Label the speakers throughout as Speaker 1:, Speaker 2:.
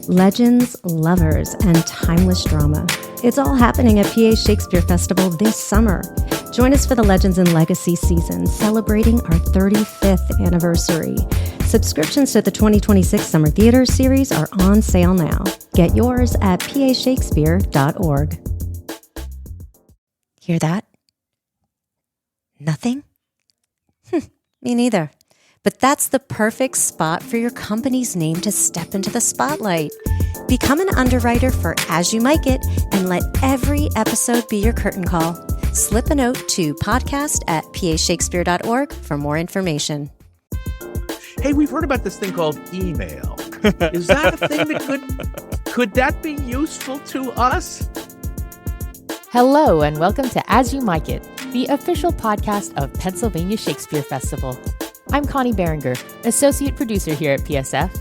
Speaker 1: Legends, lovers, and timeless drama. It's all happening at PA Shakespeare Festival this summer. Join us for the Legends and Legacy season, celebrating our 35th anniversary. Subscriptions to the 2026 Summer Theater Series are on sale now. Get yours at pashakespeare.org. Hear that? Nothing? Me neither. But that's the perfect spot for your company's name to step into the spotlight. Become an underwriter for As You Mic It and let every episode be your curtain call. Slip a note to podcast@pashakespeare.org for more information.
Speaker 2: Hey, we've heard about this thing called email. Is that a thing that could that be useful to us?
Speaker 3: Hello, and welcome to As You Mic It, the official podcast of Pennsylvania Shakespeare Festival. I'm Connie Berenger, associate producer here at PSF.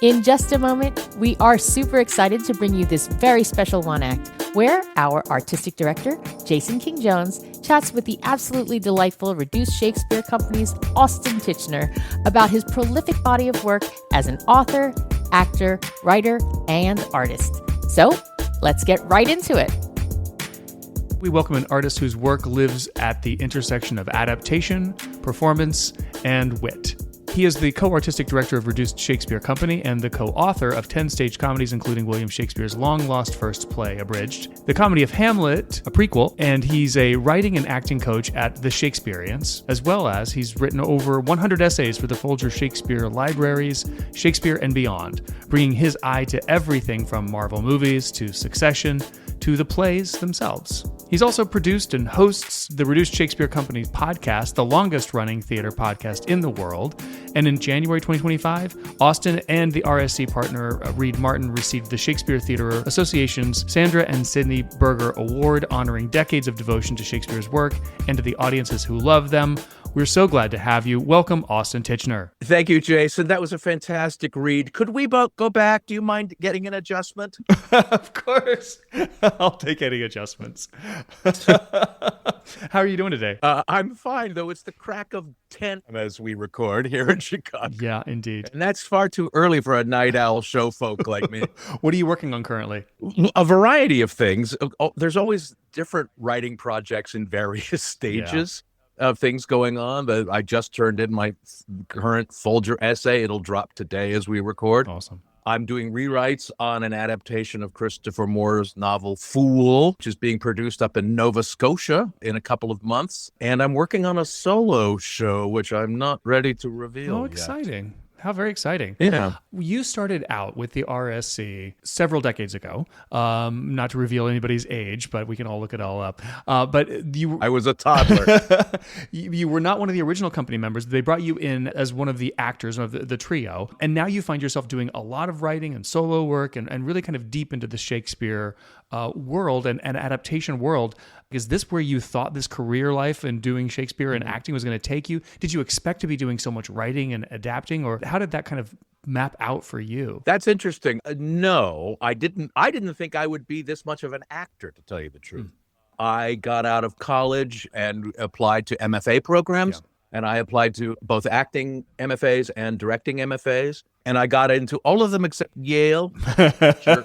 Speaker 3: In just a moment, we are super excited to bring you this very special one act, where our artistic director, Jason King-Jones, chats with the absolutely delightful Reduced Shakespeare Company's Austin Tichenor about his prolific body of work as an author, actor, writer, and artist. So, let's get right into it.
Speaker 4: We welcome an artist whose work lives at the intersection of adaptation, performance, and wit. He is the co-artistic director of Reduced Shakespeare Company and the co-author of 10 stage comedies, including William Shakespeare's long-lost first play, Abridged, the comedy of Hamlet, a prequel, and he's a writing and acting coach at The Shakespeareans, as well as he's written over 100 essays for the Folger Shakespeare Libraries, Shakespeare and Beyond, bringing his eye to everything from Marvel movies to Succession to the plays themselves. He's also produced and hosts the Reduced Shakespeare Company podcast, the longest-running theater podcast in the world. And in January 2025, Austin and the RSC partner, Reed Martin, received the Shakespeare Theater Association's Sandra and Sidney Berger Award, honoring decades of devotion to Shakespeare's work and to the audiences who love them. We're so glad to have you. Welcome, Austin Tichenor.
Speaker 2: Thank you, Jason. That was a fantastic read. Could we both go back? Do you mind getting an adjustment?
Speaker 4: Of course. I'll take any adjustments. How are you doing today?
Speaker 2: I'm fine, though. It's the crack of 10 as we record here in Chicago.
Speaker 4: Yeah, indeed.
Speaker 2: And that's far too early for a night owl show folk like me.
Speaker 4: What are you working on currently?
Speaker 2: A variety of things. There's always different writing projects in various stages. Of things going on. But I just turned in my current Folger essay. It'll drop today as we record.
Speaker 4: Awesome.
Speaker 2: I'm doing rewrites on an adaptation of Christopher Moore's novel Fool, which is being produced up in Nova Scotia in a couple of months. And I'm working on a solo show, which I'm not ready to reveal yet.
Speaker 4: Exciting. How very exciting.
Speaker 2: Yeah.
Speaker 4: You started out with the RSC several decades ago. Not to reveal anybody's age, but we can all look it all up. But
Speaker 2: I was a toddler.
Speaker 4: You were not one of the original company members. They brought you in as one of the actors of the trio. And now you find yourself doing a lot of writing and solo work and really kind of deep into the Shakespeare world and adaptation world. Is this where you thought this career life and doing Shakespeare and acting was going to take you? Did you expect to be doing so much writing and adapting, or how did that kind of map out for you?
Speaker 2: That's interesting. No, I didn't think I would be this much of an actor, to tell you the truth. I got out of college and applied to MFA programs. Yeah. And I applied to both acting MFAs and directing MFAs. And I got into all of them except Yale. Sure.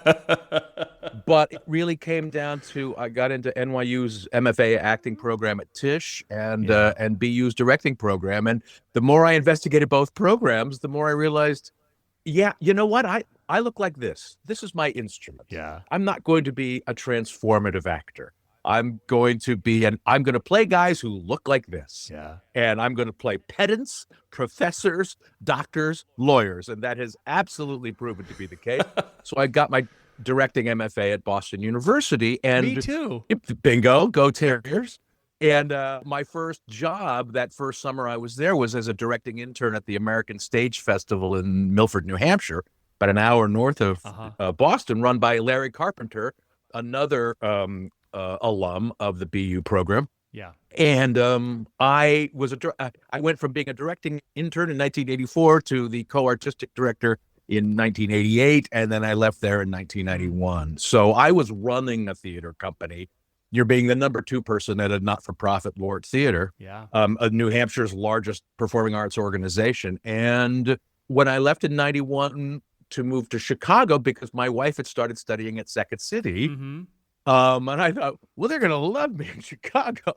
Speaker 2: But it really came down to I got into NYU's MFA acting program at Tisch and BU's directing program. And the more I investigated both programs, the more I realized, yeah, you know what? I look like this. This is my instrument.
Speaker 4: Yeah.
Speaker 2: I'm not going to be a transformative actor. I'm going to play guys who look like this.
Speaker 4: Yeah.
Speaker 2: And I'm going to play pedants, professors, doctors, lawyers. And that has absolutely proven to be the case. So I got my directing MFA at Boston University. And
Speaker 4: me too.
Speaker 2: Bingo, go Terriers. And my first job that first summer I was there was as a directing intern at the American Stage Festival in Milford, New Hampshire, about an hour north of Boston, run by Larry Carpenter, another alum of the BU program.
Speaker 4: Yeah.
Speaker 2: And I went from being a directing intern in 1984 to the co-artistic director in 1988, and then I left there in 1991. So I was running a theater company. You're being the number 2 person at a not-for-profit Lord Theater, New Hampshire's largest performing arts organization. And when I left in 91, to move to Chicago because my wife had started studying at Second City.
Speaker 4: Mm-hmm.
Speaker 2: And I thought, well, they're going to love me in Chicago.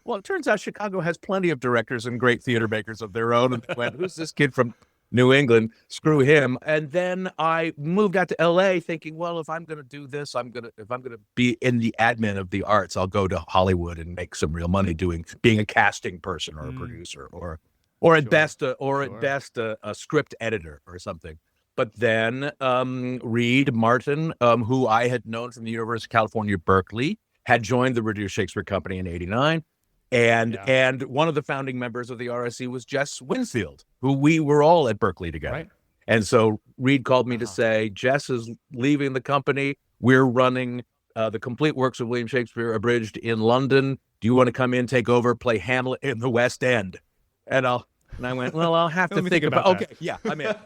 Speaker 2: Well, it turns out Chicago has plenty of directors and great theater makers of their own. And they went, who's this kid from New England? Screw him. And then I moved out to LA thinking, well, if I'm going to do this, if I'm going to be in the admin of the arts, I'll go to Hollywood and make some real money being a casting person or a producer or at best a script editor or something. But then Reed Martin, who I had known from the University of California, Berkeley, had joined the Reduced Shakespeare Company in '89. And one of the founding members of the RSC was Jess Winfield, who we were all at Berkeley together.
Speaker 4: Right.
Speaker 2: And so Reed called me to say, Jess is leaving the company. We're running the complete works of William Shakespeare abridged in London. Do you want to come in, take over, play Hamlet in the West End? And I went, well, I'll have to think about
Speaker 4: that.
Speaker 2: Okay, yeah, I'm in.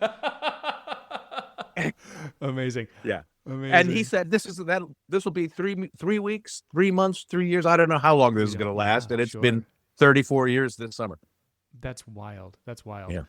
Speaker 4: Amazing.
Speaker 2: Yeah.
Speaker 4: Amazing.
Speaker 2: And he said, this will be 3 weeks, 3 months, 3 years. I don't know how long this is going to last. And it's been 34 years this summer.
Speaker 4: That's wild.
Speaker 2: Yeah.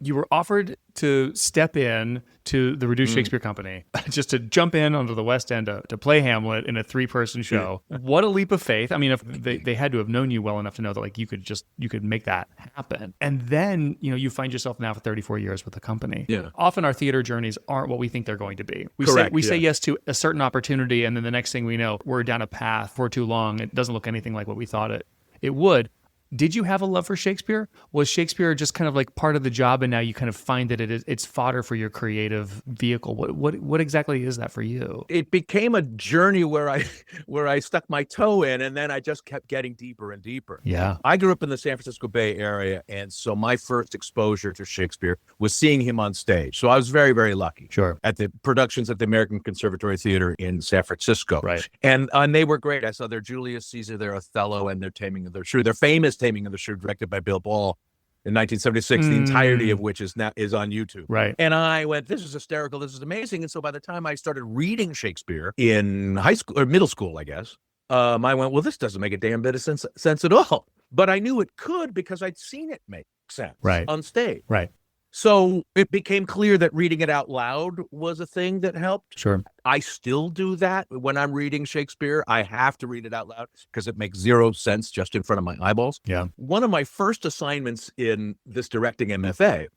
Speaker 4: You were offered to step in to the Reduced Shakespeare Company, just to jump in onto the West End to play Hamlet in a 3-person show. What a leap of faith. I mean, if they had to have known you well enough to know that like you could make that happen. And then, you find yourself now for 34 years with the company.
Speaker 2: Yeah.
Speaker 4: Often our theater journeys aren't what we think they're going to be. We say yes to a certain opportunity, and then the next thing we know, we're down a path for too long. It doesn't look anything like what we thought it would. Did you have a love for Shakespeare? Was Shakespeare just kind of like part of the job, and now you kind of find that it's fodder for your creative vehicle? What exactly is that for you?
Speaker 2: It became a journey where I stuck my toe in, and then I just kept getting deeper and deeper.
Speaker 4: Yeah.
Speaker 2: I grew up in the San Francisco Bay Area, and so my first exposure to Shakespeare was seeing him on stage. So I was very, very lucky.
Speaker 4: Sure.
Speaker 2: At the productions at the American Conservatory Theater in San Francisco.
Speaker 4: Right.
Speaker 2: And they were great. I saw their Julius Caesar, their Othello, and their Taming of the Shrew. Their famous Taming of the Shrew, directed by Bill Ball in 1976, the entirety of which is on YouTube.
Speaker 4: Right.
Speaker 2: And I went, this is hysterical, this is amazing. And so by the time I started reading Shakespeare in high school or middle school, I guess, I went, well, this doesn't make a damn bit of sense at all. But I knew it could because I'd seen it make sense on stage.
Speaker 4: Right.
Speaker 2: So it became clear that reading it out loud was a thing that helped.
Speaker 4: Sure.
Speaker 2: I still do that when I'm reading Shakespeare. I have to read it out loud because it makes zero sense just in front of my eyeballs.
Speaker 4: Yeah.
Speaker 2: One of my first assignments in this directing MFA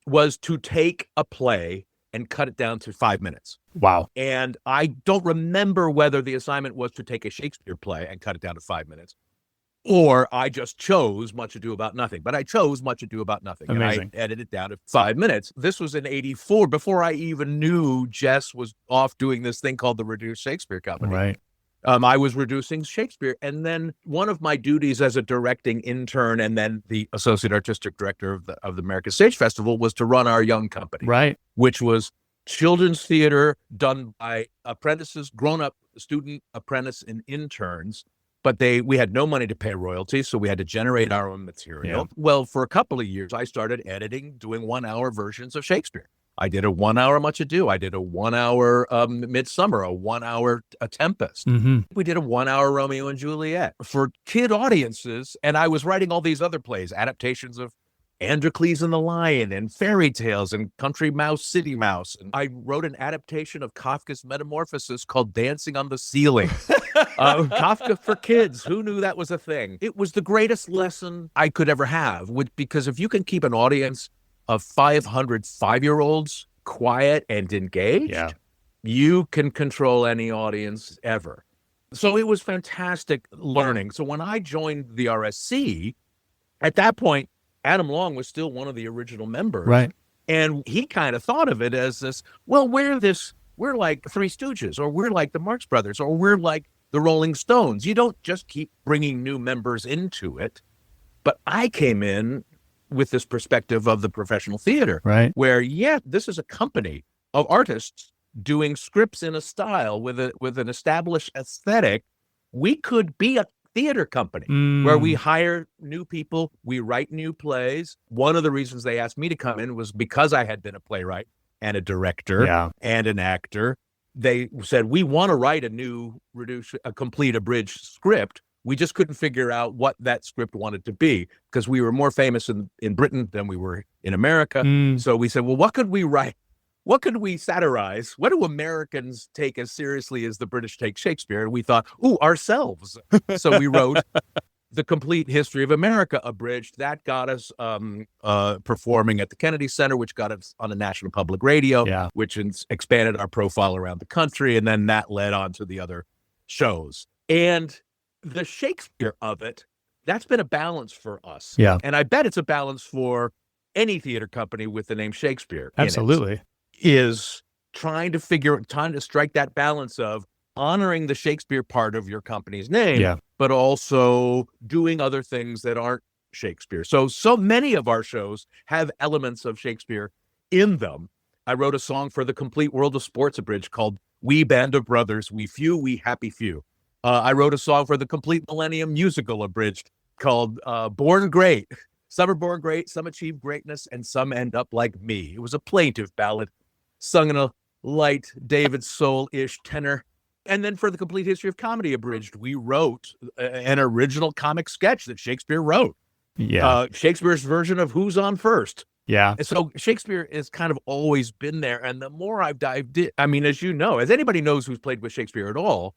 Speaker 2: was to take a play and cut it down to 5 minutes.
Speaker 4: Wow.
Speaker 2: And I don't remember whether the assignment was to take a Shakespeare play and cut it down to 5 minutes, or I just chose Much Ado About Nothing. But I chose Much Ado About Nothing.
Speaker 4: Amazing.
Speaker 2: And I edited it down to 5 minutes. This was in '84, before I even knew Jess was off doing this thing called the Reduced Shakespeare Company.
Speaker 4: Right.
Speaker 2: I was reducing Shakespeare. And then one of my duties as a directing intern and then the associate artistic director of the American Stage Festival was to run our young company.
Speaker 4: Right.
Speaker 2: Which was children's theater done by apprentices, grown-up student, apprentice, and interns. But we had no money to pay royalties, so we had to generate our own material.
Speaker 4: Yeah.
Speaker 2: Well, for a couple of years, I started doing 1-hour versions of Shakespeare. I did a 1-hour Much Ado. I did a 1-hour Midsummer, a 1-hour A Tempest.
Speaker 4: Mm-hmm.
Speaker 2: We did a 1-hour Romeo and Juliet for kid audiences. And I was writing all these other plays, adaptations of Androcles and the Lion and fairy tales and Country Mouse, City Mouse. And I wrote an adaptation of Kafka's Metamorphosis called Dancing on the Ceiling. Kafka for kids. Who knew that was a thing? It was the greatest lesson I could ever have, because if you can keep an audience of 500 5-year-olds quiet and engaged, you can control any audience ever. So it was fantastic learning. So when I joined the RSC, at that point, Adam Long was still one of the original members.
Speaker 4: Right.
Speaker 2: And he kind of thought of it as this, well, we're like Three Stooges, or we're like the Marx Brothers, or we're like the Rolling Stones. You don't just keep bringing new members into it. But I came in with this perspective of the professional theater,
Speaker 4: right,
Speaker 2: where, this is a company of artists doing scripts in a style with an established aesthetic. We could be a theater company where we hire new people, we write new plays. One of the reasons they asked me to come in was because I had been a playwright and a director and an actor. They said, we want to write a complete abridged script. We just couldn't figure out what that script wanted to be because we were more famous in Britain than we were in America. So we said, well, what could we write? what could we satirize? What do Americans take as seriously as the British take Shakespeare? And we thought, ourselves. So we wrote The Complete History of America Abridged. That got us performing at the Kennedy Center, which got us on a national public radio, which expanded our profile around the country. And then that led on to the other shows. And the Shakespeare of it, that's been a balance for us.
Speaker 4: Yeah.
Speaker 2: And I bet it's a balance for any theater company with the name Shakespeare.
Speaker 4: Absolutely.
Speaker 2: Is trying to strike that balance of honoring the Shakespeare part of your company's name, but also doing other things that aren't Shakespeare. So many of our shows have elements of Shakespeare in them. I wrote a song for the Complete World of Sports Abridged called We Band of Brothers, We Few, We Happy Few. I wrote a song for the Complete Millennium Musical Abridged called Born Great. Some are born great, some achieve greatness, and some end up like me. It was a plaintive ballad sung in a light David Soul-ish tenor. And then for the Complete History of Comedy Abridged, we wrote an original comic sketch that Shakespeare wrote.
Speaker 4: Yeah.
Speaker 2: Shakespeare's version of Who's on First.
Speaker 4: Yeah.
Speaker 2: And so Shakespeare has kind of always been there. And the more I've dived in, I mean, as you know, as anybody knows who's played with Shakespeare at all,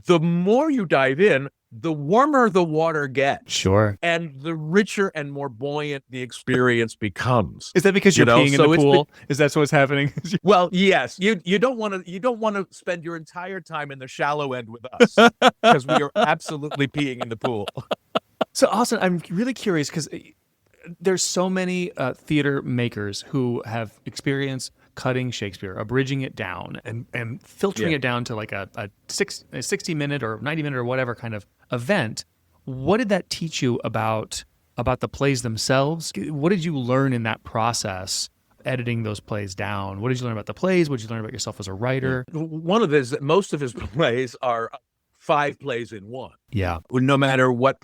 Speaker 2: the more you dive in, the warmer the water gets.
Speaker 4: Sure.
Speaker 2: And the richer and more buoyant the experience becomes.
Speaker 4: Is that because you're peeing in the pool? Is that what's happening?
Speaker 2: Well, yes. You don't want to spend your entire time in the shallow end with us because we are absolutely peeing in the pool.
Speaker 4: So, Austin, I'm really curious because there's so many theater makers who have experience cutting Shakespeare, abridging it down, and filtering it down to like a 60-minute or 90-minute or whatever kind of event. What did that teach you about the plays themselves? What did you learn in that process, editing those plays down? What did you learn about the plays? What did you learn about yourself as a writer?
Speaker 2: One of his, most of his plays are 5 plays in one.
Speaker 4: Yeah.
Speaker 2: No matter what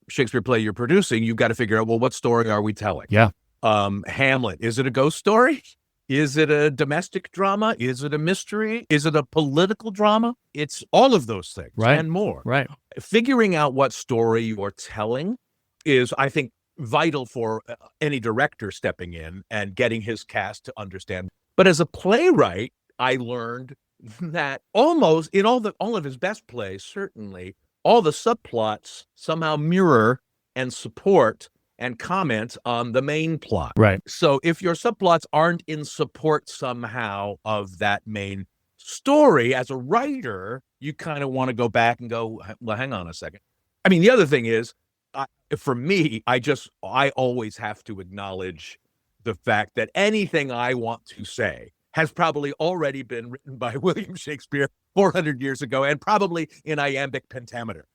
Speaker 2: Shakespeare play you're producing, you've got to figure out, well, what story are we telling?
Speaker 4: Yeah.
Speaker 2: Hamlet, is it a ghost story? Is it a domestic drama? Is it a mystery? Is it a political drama? It's all of those things and more.
Speaker 4: Right.
Speaker 2: Figuring out what story you're telling is, I think, vital for any director stepping in and getting his cast to understand. But as a playwright, I learned that almost in all of his best plays, certainly, all the subplots somehow mirror and support and comment on the main plot.
Speaker 4: Right.
Speaker 2: So if your subplots aren't in support somehow of that main story, as a writer, you kind of want to go back and go, well, hang on a second. I mean, the other thing is, for me, I always have to acknowledge the fact that anything I want to say has probably already been written by William Shakespeare 400 years ago, and probably in iambic pentameter,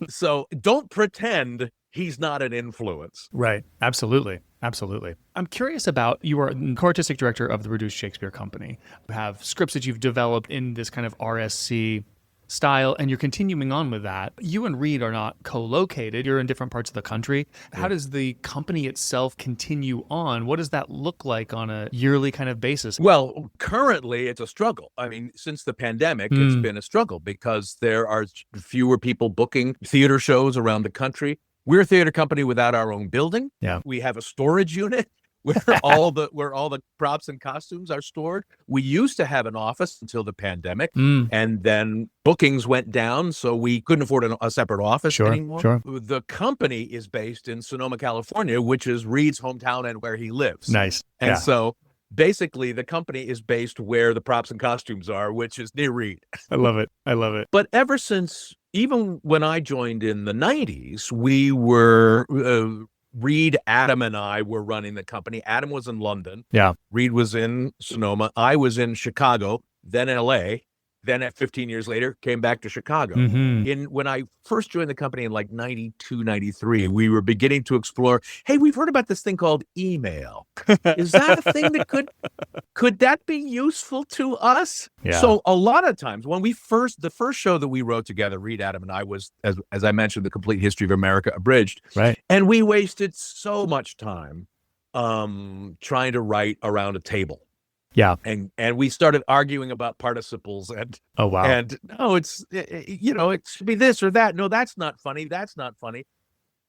Speaker 2: So don't pretend he's not an influence.
Speaker 4: Right. Absolutely. Absolutely. I'm curious about, you are the co-artistic director of the Reduced Shakespeare Company. You have scripts that you've developed in this kind of RSC style, and you're continuing on with that. You and Reed are not co-located. You're in different parts of the country. How does the company itself continue on? What does that look like on a yearly kind of basis?
Speaker 2: Well, currently it's a struggle. I mean, since the pandemic, it's been a struggle because there are fewer people booking theater shows around the country. We're a theater company without our own building.
Speaker 4: Yeah.
Speaker 2: We have a storage unit where all the props and costumes are stored. We used to have an office until the pandemic, and then bookings went down, so we couldn't afford a separate office anymore.
Speaker 4: Sure.
Speaker 2: The company is based in Sonoma, California, which is Reed's hometown and where he lives.
Speaker 4: Nice.
Speaker 2: And so basically the company is based where the props and costumes are, which is near Reed.
Speaker 4: I love it. I love it.
Speaker 2: But ever since, even when I joined in the 90s, we were Reed, Adam, and I were running the company. Adam was in London.
Speaker 4: Yeah. Reed
Speaker 2: was in Sonoma. I was in Chicago, then LA. Then at 15 years later, came back to Chicago. When I first joined the company in like 92, 93, we were beginning to explore, hey, we've heard about this thing called email. Is that a thing that could that be useful to us?
Speaker 4: Yeah.
Speaker 2: So a lot of times when the first show that we wrote together, Reed, Adam, and I, was, as I mentioned, The Complete History of America Abridged.
Speaker 4: Right.
Speaker 2: And we wasted so much time trying to write around a table.
Speaker 4: Yeah.
Speaker 2: And we started arguing about participles and
Speaker 4: oh wow.
Speaker 2: And no, it should be this or that. No, that's not funny. That's not funny.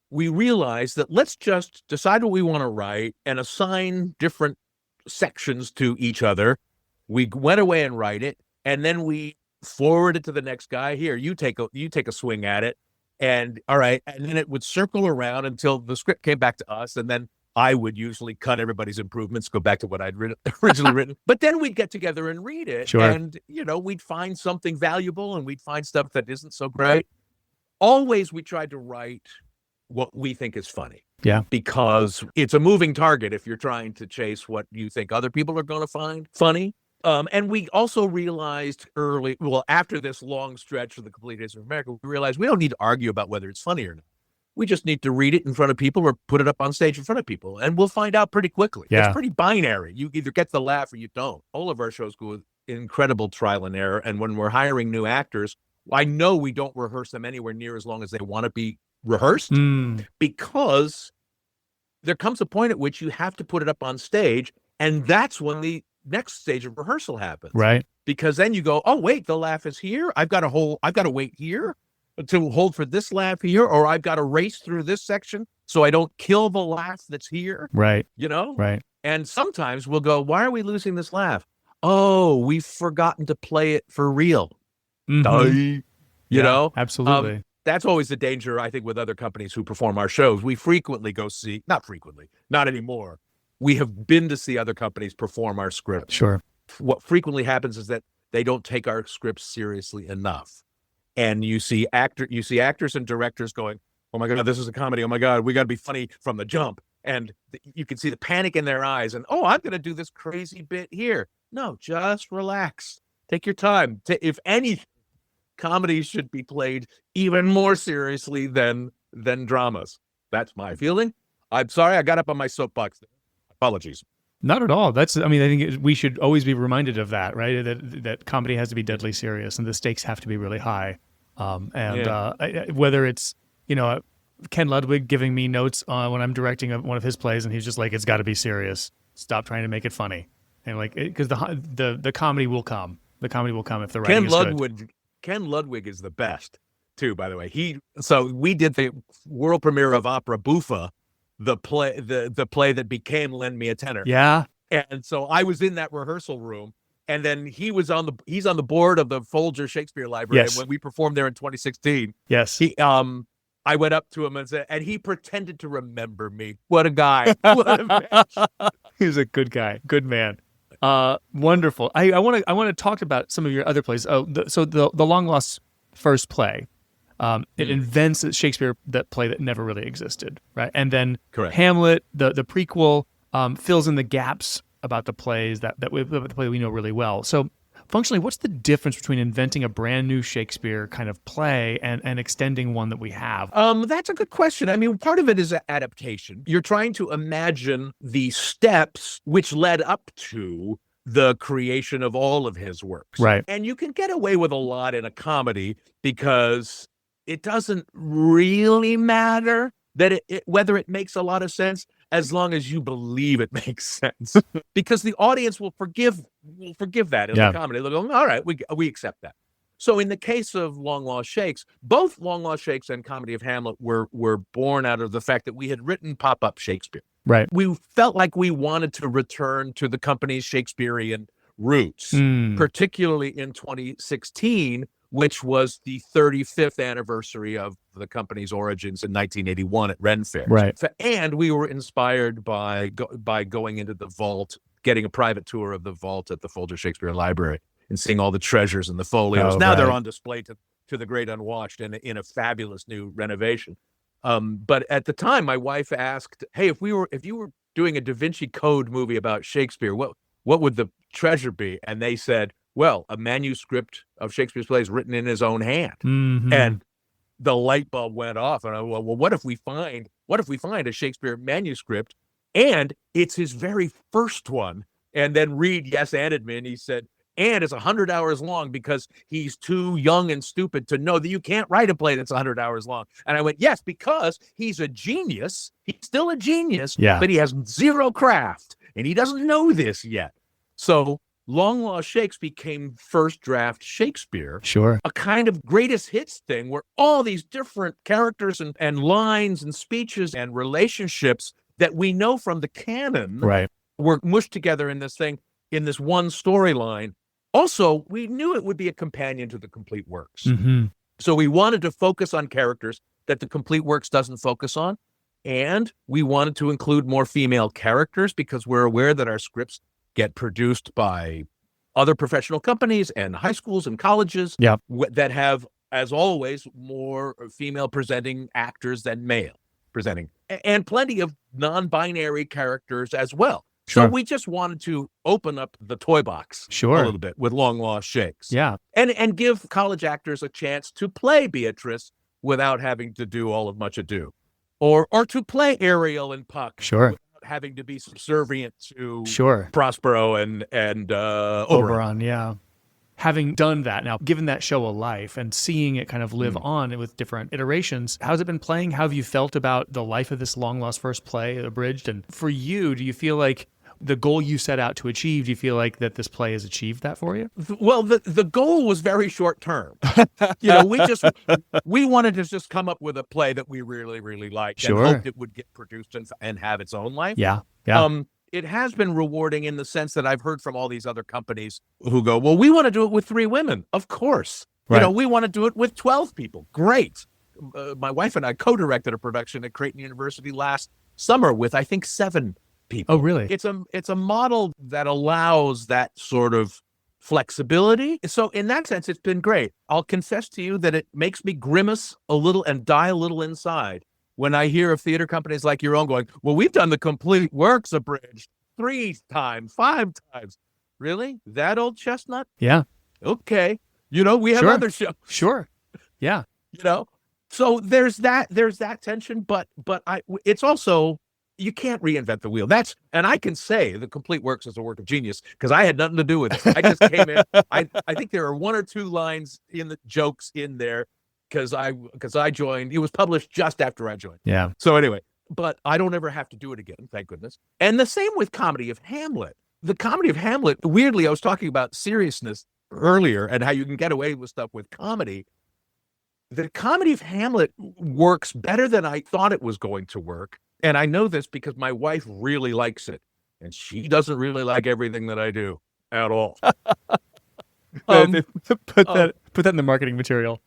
Speaker 2: We realized that let's just decide what we want to write and assign different sections to each other. We went away and write it, and then we forward it to the next guy. Here, you take a swing at it, and all right, and then it would circle around until the script came back to us, and then I would usually cut everybody's improvements, go back to what I'd originally written. But then we'd get together and read it.
Speaker 4: Sure.
Speaker 2: And, we'd find something valuable and we'd find stuff that isn't so great. Always we tried to write what we think is funny.
Speaker 4: Yeah.
Speaker 2: Because it's a moving target if you're trying to chase what you think other people are going to find funny. And we also realized after this long stretch of the Complete History of America, we realized we don't need to argue about whether it's funny or not. We just need to read it in front of people or put it up on stage in front of people, and we'll find out pretty quickly.
Speaker 4: Yeah.
Speaker 2: It's pretty binary. You either get the laugh or you don't. All of our shows go with incredible trial and error, and when we're hiring new actors, I know we don't rehearse them anywhere near as long as they want to be rehearsed, because there comes a point at which you have to put it up on stage, and that's when the next stage of rehearsal happens.
Speaker 4: Right.
Speaker 2: Because then you go, oh, wait, the laugh is here. I've got to wait here to hold for this laugh here, or I've got to race through this section so I don't kill the laugh that's here.
Speaker 4: Right.
Speaker 2: Right. And sometimes we'll go, why are we losing this laugh? Oh, we've forgotten to play it for real. You know?
Speaker 4: Absolutely.
Speaker 2: That's always the danger, I think, with other companies who perform our shows. We frequently not anymore. We have been to see other companies perform our scripts.
Speaker 4: Sure.
Speaker 2: What frequently happens is that they don't take our scripts seriously enough. And you see actors and directors going, oh my God, this is a comedy. Oh my God, we got to be funny from the jump. And you can see the panic in their eyes. And, I'm going to do this crazy bit here. No, just relax. Take your time. If any, comedies should be played even more seriously than dramas. That's my feeling. I'm sorry, I got up on my soapbox. Apologies.
Speaker 4: Not at all. I think we should always be reminded of that, right? That comedy has to be deadly serious and the stakes have to be really high. Whether it's, Ken Ludwig giving me notes when I'm directing one of his plays, and he's just like, it's got to be serious. Stop trying to make it funny. And because the comedy will come. The comedy will come if the writing is good.
Speaker 2: Ken Ludwig is the best too, by the way. So we did the world premiere of Opera Buffa, the play that became Lend Me a Tenor.
Speaker 4: Yeah.
Speaker 2: And so I was in that rehearsal room, and then he's on the board of the Folger Shakespeare Library.
Speaker 4: Yes.
Speaker 2: And when we performed there in 2016.
Speaker 4: Yes.
Speaker 2: I went up to him and he pretended to remember me. What a guy. What a man.
Speaker 4: He's a good guy. Good man. Wonderful. I want to talk about some of your other plays. So the Long Lost First play, it invents Shakespeare, that play that never really existed, right? And then
Speaker 2: Correct.
Speaker 4: Hamlet, the prequel, fills in the gaps about the plays the play we know really well. So functionally, what's the difference between inventing a brand new Shakespeare kind of play and extending one that we have?
Speaker 2: That's a good question. I mean, part of it is adaptation. You're trying to imagine the steps which led up to the creation of all of his works.
Speaker 4: Right.
Speaker 2: And you can get away with a lot in a comedy because it doesn't really matter that whether it makes a lot of sense, as long as you believe it makes sense, because the audience will forgive that in the comedy. They'll go, all right, we accept that. So in the case of Long Lost Shakes, both Long Lost Shakes and Comedy of Hamlet were born out of the fact that we had written pop-up Shakespeare.
Speaker 4: Right.
Speaker 2: We felt like we wanted to return to the company's Shakespearean roots, particularly in 2016, which was the 35th anniversary of the company's origins in 1981 at Ren Fair.
Speaker 4: Right.
Speaker 2: And we were inspired by going into the vault, getting a private tour of the vault at the Folger Shakespeare Library and seeing all the treasures and the folios. Now they're on display to the great unwatched and in a fabulous new renovation. But at the time, my wife asked, hey, if you were doing a Da Vinci Code movie about Shakespeare, what would the treasure be? And they said, well, a manuscript of Shakespeare's plays written in his own hand.
Speaker 4: Mm-hmm.
Speaker 2: And the light bulb went off. And I went, well, what if we find a Shakespeare manuscript and it's his very first one? And then Reed yes-anded me, and he said, and it's 100 hours long because he's too young and stupid to know that you can't write a play that's 100 hours long. And I went, yes, because he's a genius. He's still a genius, but he has zero craft, and he doesn't know this yet. So Long Lost Shakes became first draft Shakespeare.
Speaker 4: Sure.
Speaker 2: A kind of greatest hits thing where all these different characters and lines and speeches and relationships that we know from the canon were mushed together in this thing, in this one storyline. Also, we knew it would be a companion to the complete works.
Speaker 4: Mm-hmm.
Speaker 2: So we wanted to focus on characters that the complete works doesn't focus on. And we wanted to include more female characters because we're aware that our scripts get produced by other professional companies and high schools and colleges that have, as always, more female presenting actors than male presenting, and plenty of non-binary characters as well.
Speaker 4: Sure.
Speaker 2: So we just wanted to open up the toy box a little bit with Long Lost Shakes.
Speaker 4: Yeah.
Speaker 2: And give college actors a chance to play Beatrice without having to do all of Much Ado. Or to play Ariel and Puck without having to be subservient to Prospero and Oberon.
Speaker 4: Yeah. Having done that now, given that show a life and seeing it kind of live on with different iterations, how's it been playing? How have you felt about the life of this long lost first play, Abridged? And for you, do you feel like the goal you set out to achieve, do you feel like that this play has achieved that for you?
Speaker 2: Well, the goal was very short term. We wanted to just come up with a play that we really, really liked and hoped it would get produced and have its own life.
Speaker 4: Yeah.
Speaker 2: It has been rewarding in the sense that I've heard from all these other companies who go, well, we want to do it with 3 women. Of course.
Speaker 4: Right.
Speaker 2: We want to do it with 12 people. Great. My wife and I co-directed a production at Creighton University last summer with, I think, 7 people.
Speaker 4: Oh, really?
Speaker 2: It's a model that allows that sort of flexibility. So in that sense, it's been great. I'll confess to you that it makes me grimace a little and die a little inside when I hear of theater companies like your own going, well, we've done the complete works abridged 3 times, 5 times. Really? That old chestnut?
Speaker 4: Yeah.
Speaker 2: Okay. We have other shows.
Speaker 4: Sure. Yeah.
Speaker 2: So there's that tension, but it's also, you can't reinvent the wheel. And I can say the complete works is a work of genius because I had nothing to do with it. I just came in. I think there are 1 or 2 lines in the jokes in there because I joined. It was published just after I joined.
Speaker 4: Yeah.
Speaker 2: So anyway, but I don't ever have to do it again, thank goodness. And the same with Comedy of Hamlet. The Comedy of Hamlet, weirdly, I was talking about seriousness earlier and how you can get away with stuff with comedy. The Comedy of Hamlet works better than I thought it was going to work. And I know this because my wife really likes it. And she doesn't really like everything that I do at all.
Speaker 4: Put that in the marketing material.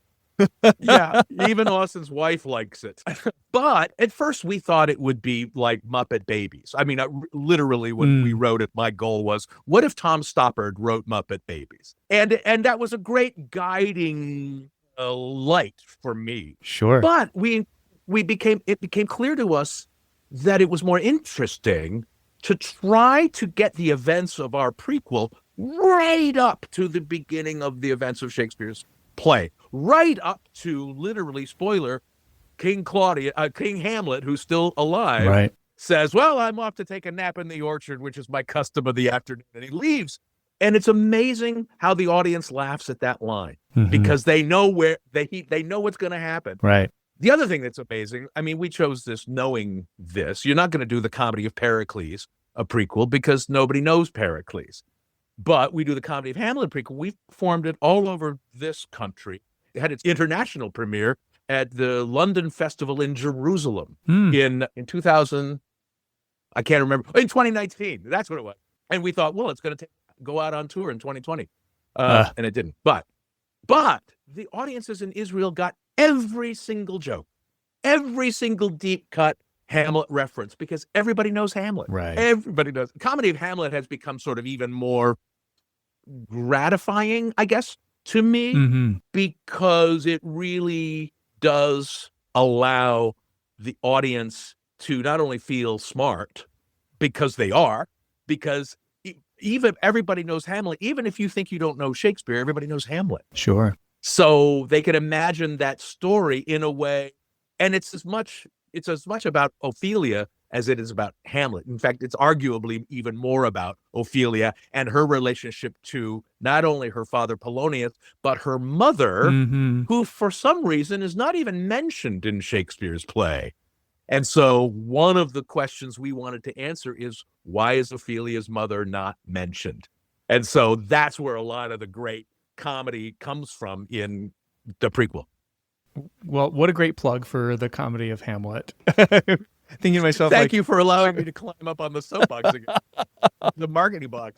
Speaker 2: Yeah, even Austin's wife likes it. But at first we thought it would be like Muppet Babies. I mean, literally when we wrote it, my goal was, what if Tom Stoppard wrote Muppet Babies? And that was a great guiding light for me.
Speaker 4: Sure.
Speaker 2: But it became clear to us that it was more interesting to try to get the events of our prequel right up to the beginning of the events of Shakespeare's play, right up to, literally, spoiler, King Hamlet, who's still alive, says, well, I'm off to take a nap in the orchard, which is my custom of the afternoon, and he leaves. And it's amazing how the audience laughs at that line because they know where they know what's going to happen.
Speaker 4: Right.
Speaker 2: The other thing that's amazing, I mean, we chose this knowing this. You're not going to do the Comedy of Pericles, a prequel, because nobody knows Pericles. But we do the Comedy of Hamlet prequel. We performed it all over this country. It had its international premiere at the London Festival in Jerusalem in 2000. I can't remember. In 2019. That's what it was. And we thought, well, it's going to go out on tour in 2020. And it didn't. But the audiences in Israel got every single joke, every single deep cut Hamlet reference, because everybody knows Hamlet.
Speaker 4: Right.
Speaker 2: Everybody knows. Comedy of Hamlet has become sort of even more gratifying, I guess, to me, because it really does allow the audience to not only feel smart, because they are, because even everybody knows Hamlet. Even if you think you don't know Shakespeare, everybody knows Hamlet.
Speaker 4: Sure.
Speaker 2: So they can imagine that story in a way, and it's as much about Ophelia as it is about Hamlet. In fact, it's arguably even more about Ophelia and her relationship to not only her father Polonius, but her mother, who for some reason is not even mentioned in Shakespeare's play. And so one of the questions we wanted to answer is, why is Ophelia's mother not mentioned? And so that's where a lot of the great comedy comes from in the prequel.
Speaker 4: Well, what a great plug for the Comedy of Hamlet. thinking to myself,
Speaker 2: Thank you for allowing me to climb up on the soapbox again. The marketing box.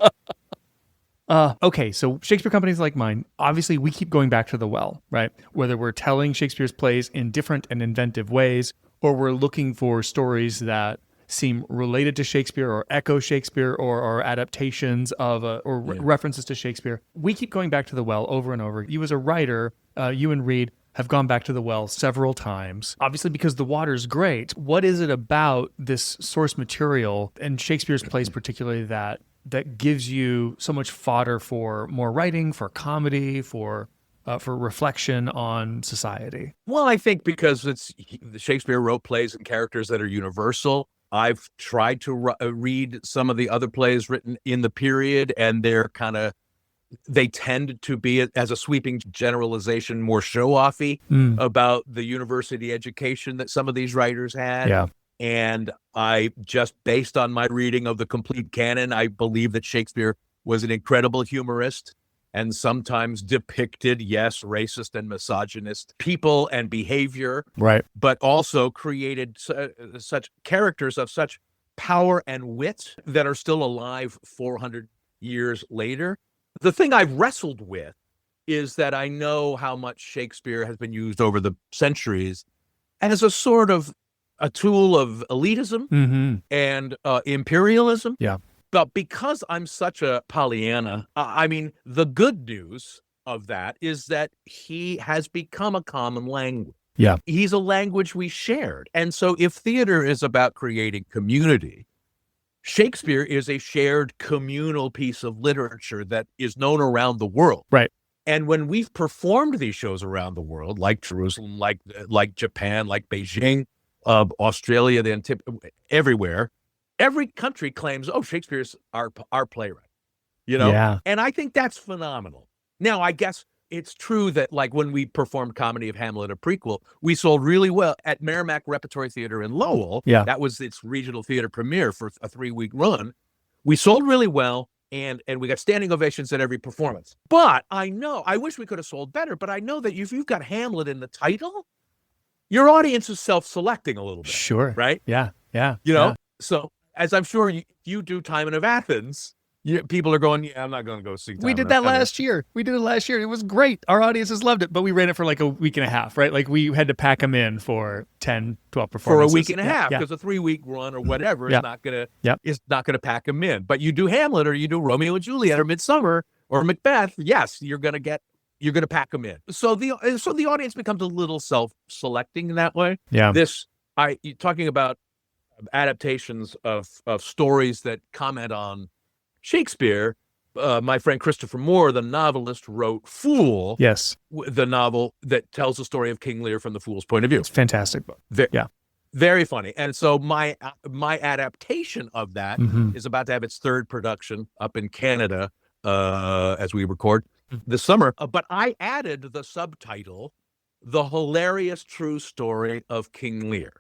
Speaker 4: Okay, so Shakespeare companies like mine, obviously we keep going back to the well, right? Whether we're telling Shakespeare's plays in different and inventive ways, or we're looking for stories that seem related to Shakespeare or echo Shakespeare or adaptations of references to Shakespeare. We keep going back to the well over and over. You as a writer, you and Reed have gone back to the well several times, obviously because the water's great. What is it about this source material and Shakespeare's plays particularly that gives you so much fodder for more writing, for comedy, for reflection on society?
Speaker 2: Well, I think because Shakespeare wrote plays and characters that are universal. I've tried to read some of the other plays written in the period, and they tend to be, as a sweeping generalization, more show-offy about the university education that some of these writers had.
Speaker 4: Yeah.
Speaker 2: And I just, based on my reading of the complete canon, I believe that Shakespeare was an incredible humorist and sometimes depicted, yes, racist and misogynist people and behavior,
Speaker 4: right?
Speaker 2: But also created such characters of such power and wit that are still alive 400 years later. The thing I've wrestled with is that I know how much Shakespeare has been used over the centuries as a sort of a tool of elitism and imperialism.
Speaker 4: Yeah.
Speaker 2: But because I'm such a Pollyanna, I mean, the good news of that is that he has become a common language.
Speaker 4: Yeah.
Speaker 2: He's a language we shared. And so if theater is about creating community, Shakespeare is a shared communal piece of literature that is known around the world.
Speaker 4: Right.
Speaker 2: And when we've performed these shows around the world, like Jerusalem, like Japan, like Beijing, Australia, everywhere, every country claims, oh, Shakespeare's our playwright,
Speaker 4: Yeah.
Speaker 2: And I think that's phenomenal. Now, I guess it's true that, like, when we performed Comedy of Hamlet, a prequel, we sold really well at Merrimack Repertory Theater in Lowell.
Speaker 4: Yeah.
Speaker 2: That was its regional theater premiere for a 3-week run. We sold really well, and we got standing ovations at every performance. But I wish we could have sold better, but I know that if you've got Hamlet in the title, your audience is self-selecting a little bit.
Speaker 4: Sure.
Speaker 2: Right?
Speaker 4: Yeah. Yeah.
Speaker 2: So, as I'm sure you do Timon of Athens, people are going, yeah, I'm not going to go see Timon.
Speaker 4: We did that last year. It was great. Our audiences loved it, but we ran it for like a week and a half, right? Like we had to pack them in for 10, 12 performances.
Speaker 2: For a week and a half, because a 3-week run or whatever is not going to pack them in. But you do Hamlet, or you do Romeo and Juliet, or Midsummer, or Macbeth, yes, you're going to pack them in. So the audience becomes a little self-selecting in that way.
Speaker 4: Yeah.
Speaker 2: You're talking about adaptations of stories that comment on Shakespeare. My friend Christopher Moore, the novelist, wrote Fool.
Speaker 4: Yes.
Speaker 2: The novel that tells the story of King Lear from the fool's point of view.
Speaker 4: It's a fantastic book.
Speaker 2: Very funny. And so my adaptation of that is about to have its 3rd production up in Canada as we record this summer. But I added the subtitle, The Hilarious True Story of King Lear.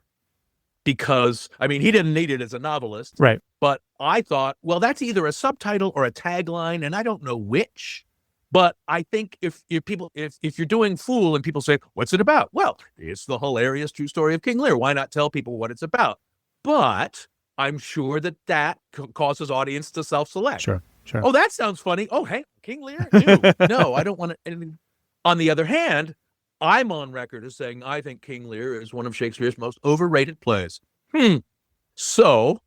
Speaker 2: Because, I mean, he didn't need it as a novelist.
Speaker 4: Right.
Speaker 2: But I thought, well, that's either a subtitle or a tagline, and I don't know which. But I think if you're doing Fool and people say, what's it about? Well, it's the hilarious true story of King Lear. Why not tell people what it's about? But I'm sure that causes audience to self-select.
Speaker 4: Sure.
Speaker 2: Oh, that sounds funny. Oh, hey, King Lear? Ew. No, I don't want to. On the other hand, I'm on record as saying I think King Lear is one of Shakespeare's most overrated plays. So,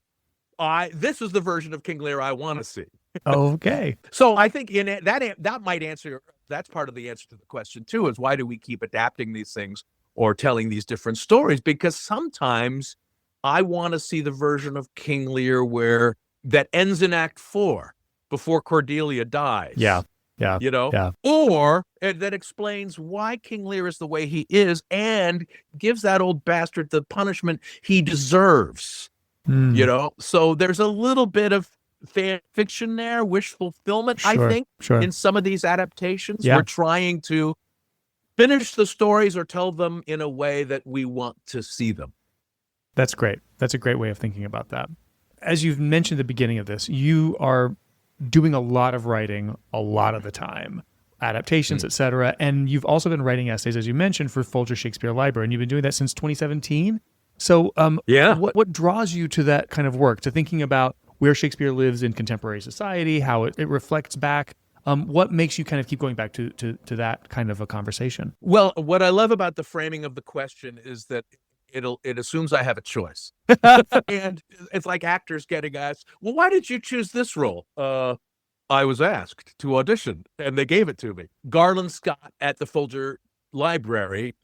Speaker 2: this is the version of King Lear I want to see.
Speaker 4: Okay.
Speaker 2: So I think that might answer. That's part of the answer to the question too. Is why do we keep adapting these things or telling these different stories? Because sometimes I want to see the version of King Lear that ends in Act 4 before Cordelia dies.
Speaker 4: Yeah.
Speaker 2: Or that explains why King Lear is the way he is and gives that old bastard the punishment he deserves. So there's a little bit of fan fiction there, wish fulfillment, I think, in some of these adaptations. We're trying to finish the stories or tell them in a way that we want to see them.
Speaker 4: That's great. That's a great way of thinking about that. As you've mentioned at the beginning of this, you are doing a lot of writing a lot of the time, adaptations, etc. And you've also been writing essays, as you mentioned, for Folger Shakespeare Library, and you've been doing that since 2017. So
Speaker 2: Yeah.
Speaker 4: what draws you to that kind of work, to thinking about where Shakespeare lives in contemporary society, how it reflects back? What makes you kind of keep going back to that kind of a conversation?
Speaker 2: Well, what I love about the framing of the question is that it assumes I have a choice. And it's like actors getting asked, well, why did you choose this role? I was asked to audition, and they gave it to me. Garland Scott at the Folger Library.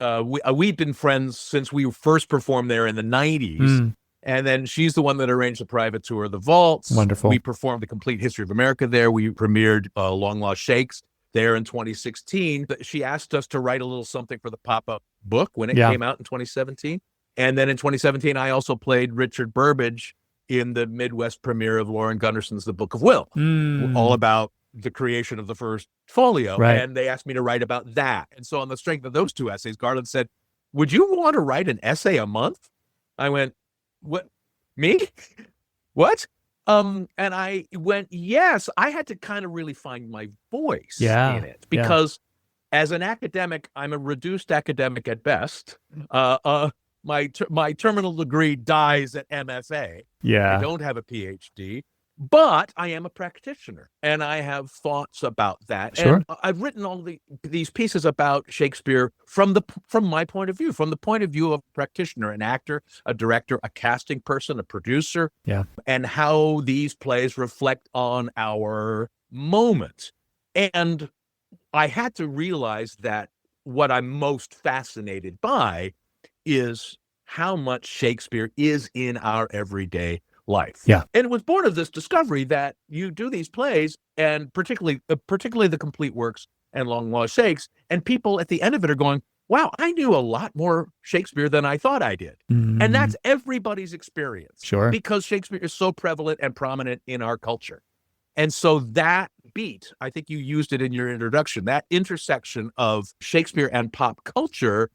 Speaker 2: We'd been friends since we first performed there in the 90s. And then she's the one that arranged the private tour of the Vaults.
Speaker 4: Wonderful.
Speaker 2: We performed the complete history of America there. We premiered Long Lost Shakes there in 2016. She asked us to write a little something for the pop-up book when it came out in 2017. And then in 2017, I also played Richard Burbage in the Midwest premiere of Lauren Gunderson's The Book of Will, all about the creation of the first folio.
Speaker 4: Right.
Speaker 2: And they asked me to write about that. And so on the strength of those two essays, Garland said, would you want to write an essay a month? I went, what? Me? What? And I went, yes. I had to kind of really find my voice in it, because as an academic, I'm a reduced academic at best. My terminal degree dies at MFA. I don't have a PhD, but I am a practitioner, and I have thoughts about that.
Speaker 4: Sure.
Speaker 2: And I've written all these pieces about Shakespeare from my point of view, from the point of view of a practitioner, an actor, a director, a casting person, a producer, and how these plays reflect on our moment. And I had to realize that what I'm most fascinated by is how much Shakespeare is in our everyday life. And it was born of this discovery that you do these plays, and particularly the complete works and Long Lost Shakes, and people at the end of it are going, wow, I knew a lot more Shakespeare than I thought I did. And that's everybody's experience.
Speaker 4: Sure.
Speaker 2: Because Shakespeare is so prevalent and prominent in our culture. And so that beat, I think you used it in your introduction, that intersection of Shakespeare and pop culture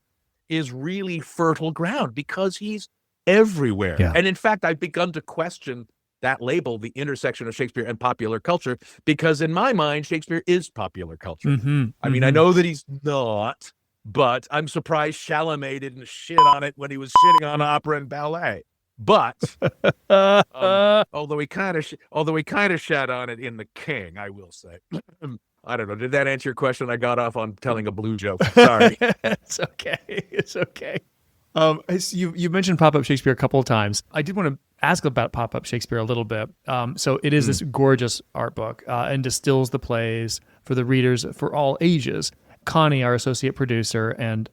Speaker 2: is really fertile ground, because he's everywhere. And in fact, I've begun to question that label, the intersection of Shakespeare and popular culture, because in my mind, Shakespeare is popular culture. I mean, I know that he's not, but I'm surprised Chalamet didn't shit on it when he was shitting on opera and ballet. But although he kind of shat on it in The King, I will say. I don't know. Did that answer your question? I got off on telling a blue joke. Sorry.
Speaker 4: It's okay. It's okay. You mentioned Pop-Up Shakespeare a couple of times. I did want to ask about Pop-Up Shakespeare a little bit. So it is this gorgeous art book and distills the plays for the readers for all ages. Connie, our associate producer and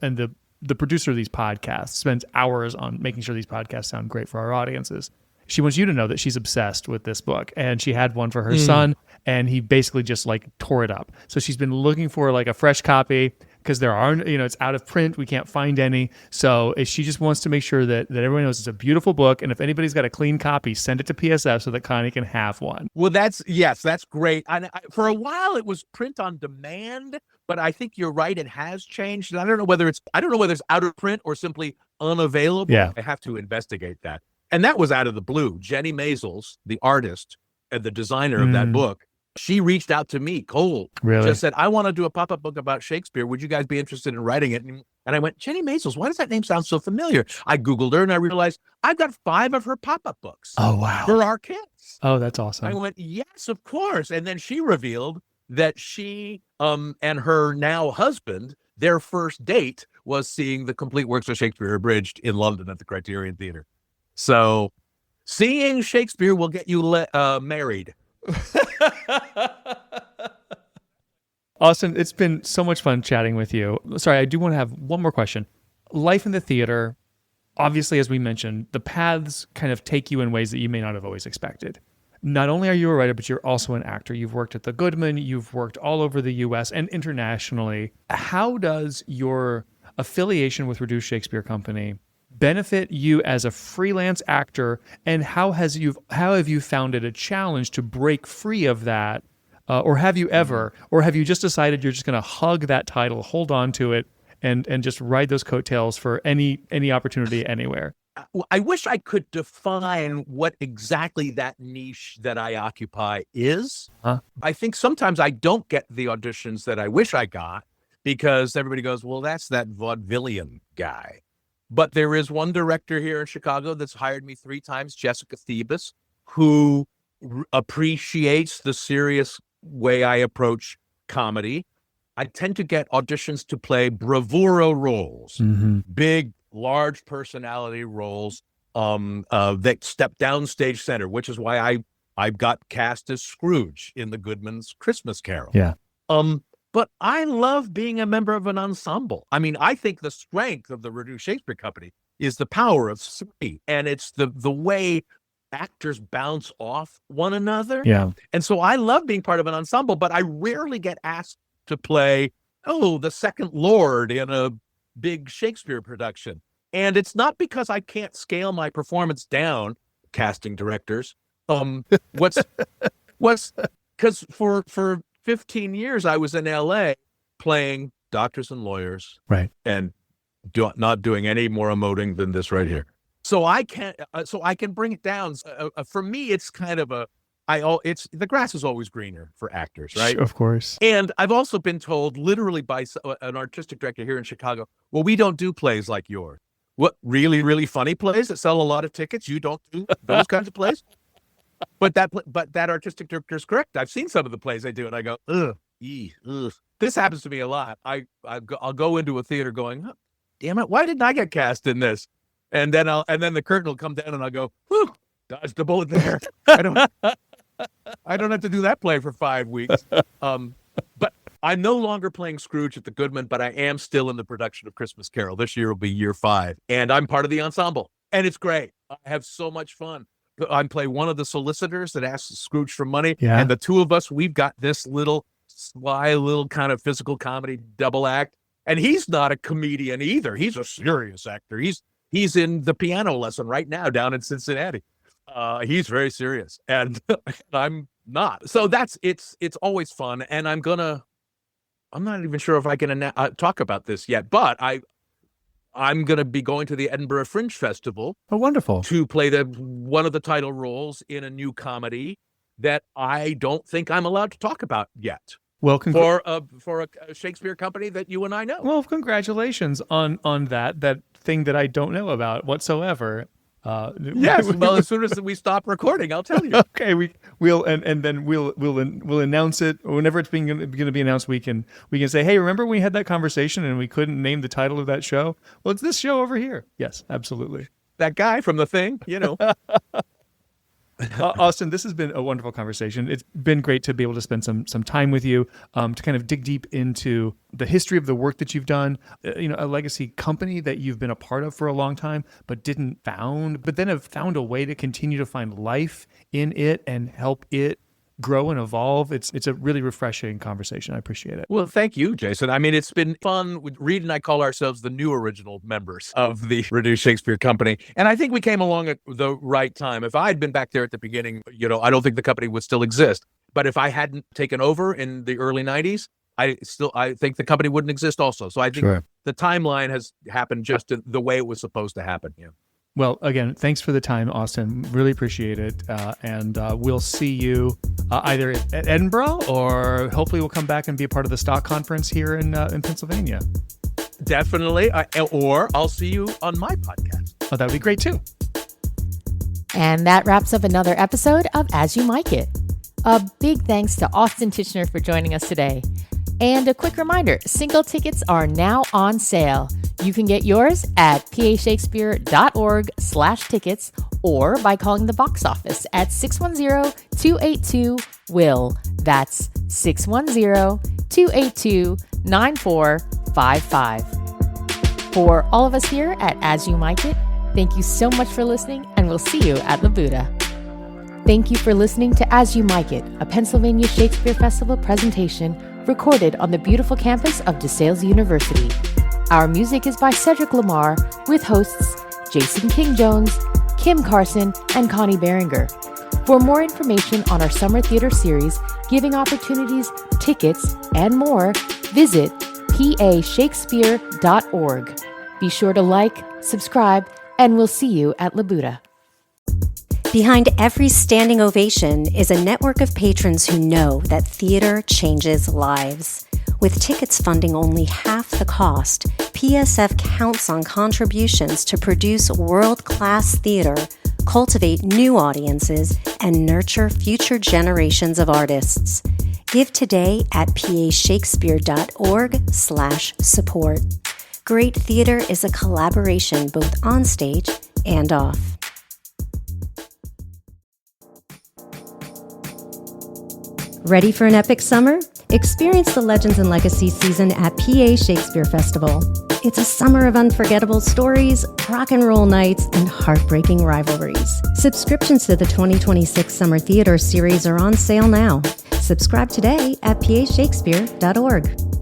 Speaker 4: the producer of these podcasts, spends hours on making sure these podcasts sound great for our audiences. She wants you to know that she's obsessed with this book, and she had one for her son, and he basically just like tore it up. So she's been looking for like a fresh copy, because there aren't, it's out of print. We can't find any. So she just wants to make sure that everyone knows it's a beautiful book. And if anybody's got a clean copy, send it to PSF so that Connie can have one.
Speaker 2: Well, that's great. For a while it was print on demand, but I think you're right. It has changed. And I don't know whether it's out of print or simply unavailable. I have to investigate that. And that was out of the blue. Jenny Maisels, the artist and the designer of that book, she reached out to me cold.
Speaker 4: Really?
Speaker 2: Just said, I want to do a pop-up book about Shakespeare. Would you guys be interested in writing it? And I went, Jenny Maisels, why does that name sound so familiar? I Googled her and I realized I've got 5 of her pop-up books.
Speaker 4: Oh, wow.
Speaker 2: For our kids.
Speaker 4: Oh, that's awesome.
Speaker 2: I went, yes, of course. And then she revealed that she and her now husband, their first date was seeing the complete works of Shakespeare abridged in London at the Criterion Theatre. So seeing Shakespeare will get you married.
Speaker 4: Austin, it's been so much fun chatting with you. Sorry, I do want to have one more question. Life in the theater, obviously, as we mentioned, the paths kind of take you in ways that you may not have always expected. Not only are you a writer, but you're also an actor. You've worked at the Goodman, you've worked all over the U.S. and internationally. How does your affiliation with Reduced Shakespeare Company benefit you as a freelance actor, and how have you found it a challenge to break free of that, or have you ever, or have you just decided you're just going to hug that title, hold on to it, and just ride those coattails for any opportunity anywhere?
Speaker 2: I wish I could define what exactly that niche that I occupy is. I think sometimes I don't get the auditions that I wish I got, because everybody goes, well, that's that vaudevillian guy. But there is one director here in Chicago that's hired me 3 times, Jessica Thebus, who appreciates the serious way I approach comedy. I tend to get auditions to play bravura roles, big, large personality roles that step down stage center, which is why I got cast as Scrooge in the Goodman's Christmas Carol.
Speaker 4: Yeah.
Speaker 2: But I love being a member of an ensemble. I mean, I think the strength of the Reduced Shakespeare Company is the power of 3, and it's the way actors bounce off one another.
Speaker 4: Yeah.
Speaker 2: And so I love being part of an ensemble, but I rarely get asked to play, the second Lord in a big Shakespeare production. And it's not because I can't scale my performance down, casting directors. Because for 15 years I was in LA playing doctors and lawyers,
Speaker 4: right,
Speaker 2: and not doing any more emoting than this right here. So I can bring it down. For me, it's kind of it's the grass is always greener for actors, right?
Speaker 4: Of course.
Speaker 2: And I've also been told literally by an artistic director here in Chicago, well, we don't do plays like yours. What, really, really funny plays that sell a lot of tickets? You don't do those kinds of plays? But that artistic director is correct. I've seen some of the plays they do, and I go, ugh. This happens to me a lot. I'll go into a theater going, oh, damn it, why didn't I get cast in this? And then the curtain will come down, and I'll go, whew, dodged a bullet there. I don't have to do that play for 5 weeks. But I'm no longer playing Scrooge at the Goodman, but I am still in the production of Christmas Carol. This year will be year 5, and I'm part of the ensemble, and it's great. I have so much fun. I play one of the solicitors that asks Scrooge for money, and the two of us, we've got this sly little kind of physical comedy double act, and he's not a comedian either. He's a serious actor. He's in the piano lesson right now down in Cincinnati. He's very serious, and I'm not. So it's always fun, and I'm not even sure if I can talk about this yet, but I'm going to be going to the Edinburgh Fringe Festival.
Speaker 4: Oh, wonderful.
Speaker 2: To play one of the title roles in a new comedy that I don't think I'm allowed to talk about yet.
Speaker 4: Well,
Speaker 2: for a Shakespeare company that you and I know.
Speaker 4: Well, congratulations on that thing that I don't know about whatsoever.
Speaker 2: Yes. Well, as soon as we stop recording, I'll tell you.
Speaker 4: Okay, we'll announce it whenever it's going to be announced. We can say, hey, remember we had that conversation and we couldn't name the title of that show? Well, it's this show over here. Yes, absolutely.
Speaker 2: That guy from The Thing,
Speaker 4: Austin, this has been a wonderful conversation. It's been great to be able to spend some time with you, to kind of dig deep into the history of the work that you've done, a legacy company that you've been a part of for a long time, but then have found a way to continue to find life in it and help it grow and evolve. It's a really refreshing conversation. I appreciate it.
Speaker 2: Well, thank you, Jason. I mean, it's been fun. Reed and I call ourselves the new original members of the Reduced Shakespeare Company. And I think we came along at the right time. If I had been back there at the beginning, I don't think the company would still exist. But if I hadn't taken over in the early 90s, I think the company wouldn't exist also. So I think the timeline has happened just the way it was supposed to happen. Yeah.
Speaker 4: Well, again, thanks for the time, Austin. Really appreciate it. And we'll see you either at Edinburgh, or hopefully we'll come back and be a part of the stock conference here in Pennsylvania.
Speaker 2: Definitely. Or I'll see you on my podcast.
Speaker 4: Oh, that would be great too.
Speaker 3: And that wraps up another episode of As You Mic It. A big thanks to Austin Tichenor for joining us today. And a quick reminder, single tickets are now on sale. You can get yours at pashakespeare.org/tickets or by calling the box office at 610-282-WILL. That's 610-282-9455. For all of us here at As You Mic It, thank you so much for listening, and we'll see you at La Buddha. Thank you for listening to As You Mic It, a Pennsylvania Shakespeare Festival presentation recorded on the beautiful campus of DeSales University. Our music is by Cedric Lamar, with hosts Jason King-Jones, Kim Carson, and Connie Berenger. For more information on our summer theater series, giving opportunities, tickets, and more, visit pashakespeare.org. Be sure to like, subscribe, and we'll see you at La Buddha.
Speaker 1: Behind every standing ovation is a network of patrons who know that theater changes lives. With tickets funding only half the cost, PSF counts on contributions to produce world-class theater, cultivate new audiences, and nurture future generations of artists. Give today at pashakespeare.org/support. Great theater is a collaboration both on stage and off. Ready for an epic summer? Experience the Legends and Legacy season at PA Shakespeare Festival. It's a summer of unforgettable stories, rock and roll nights, and heartbreaking rivalries. Subscriptions to the 2026 Summer Theater Series are on sale now. Subscribe today at pashakespeare.org.